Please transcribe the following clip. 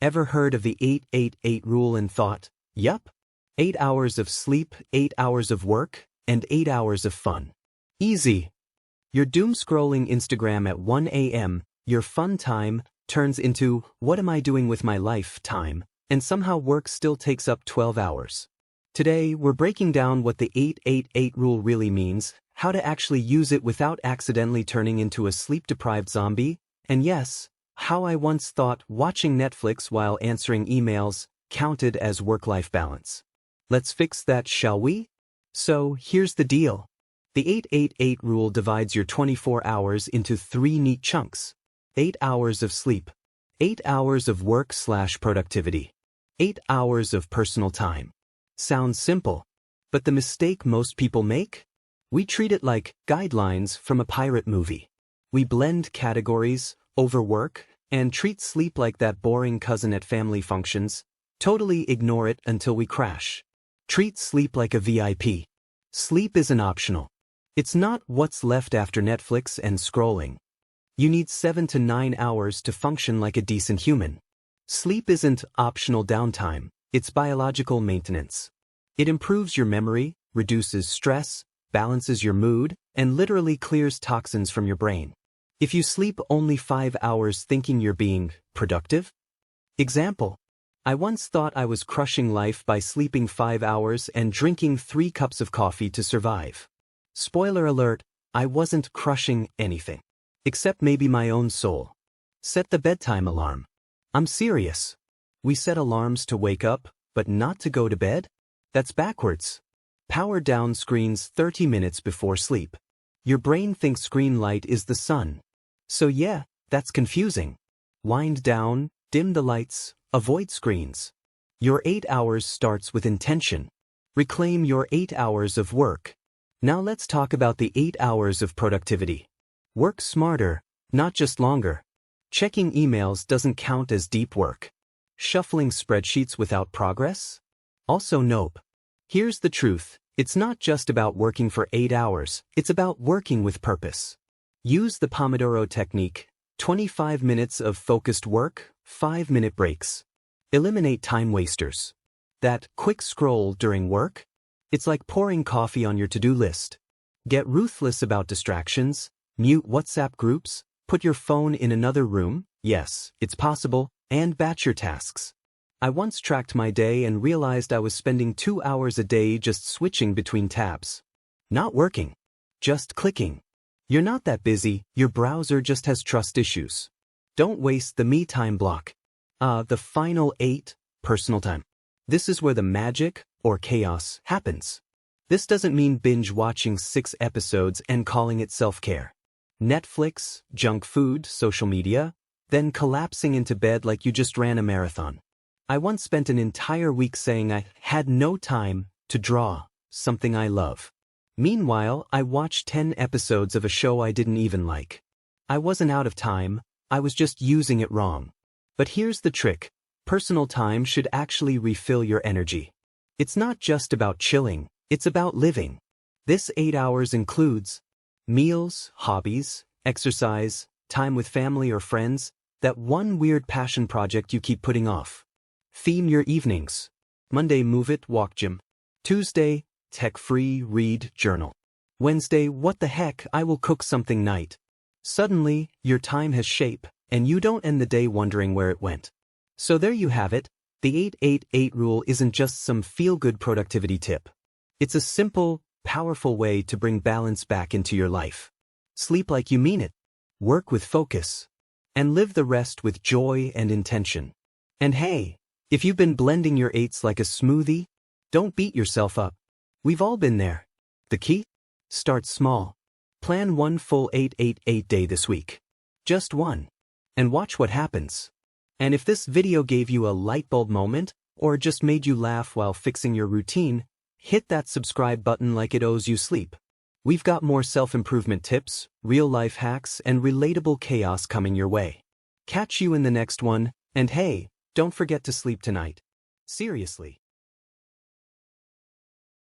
Ever heard of the 8-8-8 rule and thought, yup? 8 hours of sleep, 8 hours of work, and 8 hours of fun. Easy. Your doom scrolling Instagram at 1 a.m., your fun time, turns into, what am I doing with my life time, and somehow work still takes up 12 hours. Today, we're breaking down what the 8-8-8 rule really means, how to actually use it without accidentally turning into a sleep-deprived zombie, and yes, how I once thought watching Netflix while answering emails counted as work-life balance. Let's fix that, shall we? So, here's the deal. The 8-8-8 rule divides your 24 hours into 3 neat chunks. 8 hours of sleep, 8 hours of work/productivity, 8 hours of personal time. Sounds simple, but the mistake most people make? We treat it like guidelines from a pirate movie. We blend categories, overwork, and treat sleep like that boring cousin at family functions, totally ignore it until we crash. Treat sleep like a VIP. Sleep isn't optional. It's not what's left after Netflix and scrolling. You need 7 to 9 hours to function like a decent human. Sleep isn't optional downtime, it's biological maintenance. It improves your memory, reduces stress, balances your mood, and literally clears toxins from your brain. If you sleep only 5 hours thinking you're being productive? Example. I once thought I was crushing life by sleeping 5 hours and drinking 3 cups of coffee to survive. Spoiler alert, I wasn't crushing anything. Except maybe my own soul. Set the bedtime alarm. I'm serious. We set alarms to wake up, but not to go to bed? That's backwards. Power down screens 30 minutes before sleep. Your brain thinks screen light is the sun. So yeah, that's confusing. Wind down, dim the lights, avoid screens. Your 8 hours starts with intention. Reclaim your 8 hours of work. Now let's talk about the 8 hours of productivity. Work smarter, not just longer. Checking emails doesn't count as deep work. Shuffling spreadsheets without progress? Also nope. Here's the truth, it's not just about working for 8 hours, it's about working with purpose. Use the Pomodoro technique, 25 minutes of focused work, 5-minute breaks. Eliminate time wasters. That quick scroll during work? It's like pouring coffee on your to-do list. Get ruthless about distractions. Mute WhatsApp groups, put your phone in another room, yes, it's possible, and batch your tasks. I once tracked my day and realized I was spending 2 hours a day just switching between tabs. Not working. Just clicking. You're not that busy, your browser just has trust issues. Don't waste the me time block. The final 8, personal time. This is where the magic, or chaos, happens. This doesn't mean binge watching 6 episodes and calling it self-care. Netflix, junk food, social media, then collapsing into bed like you just ran a marathon. I once spent an entire week saying I had no time to draw, something I love. Meanwhile, I watched 10 episodes of a show I didn't even like. I wasn't out of time, I was just using it wrong. But here's the trick, personal time should actually refill your energy. It's not just about chilling, it's about living. This 8 hours includes meals, hobbies, exercise, time with family or friends, that one weird passion project you keep putting off. Theme your evenings. Monday, move it, walk, gym. Tuesday, tech-free, read, journal. Wednesday, what the heck, I will cook something night. Suddenly, your time has shape, and you don't end the day wondering where it went. So there you have it, the 8-8-8 rule isn't just some feel-good productivity tip. It's a simple, powerful way to bring balance back into your life. Sleep like you mean it. Work with focus. And live the rest with joy and intention. And hey, if you've been blending your 8s like a smoothie, don't beat yourself up. We've all been there. The key? Start small. Plan one full 8-8-8 day this week. Just one. And watch what happens. And if this video gave you a light bulb moment, or just made you laugh while fixing your routine, hit that subscribe button like it owes you sleep. We've got more self-improvement tips, real-life hacks, and relatable chaos coming your way. Catch you in the next one, and hey, don't forget to sleep tonight. Seriously.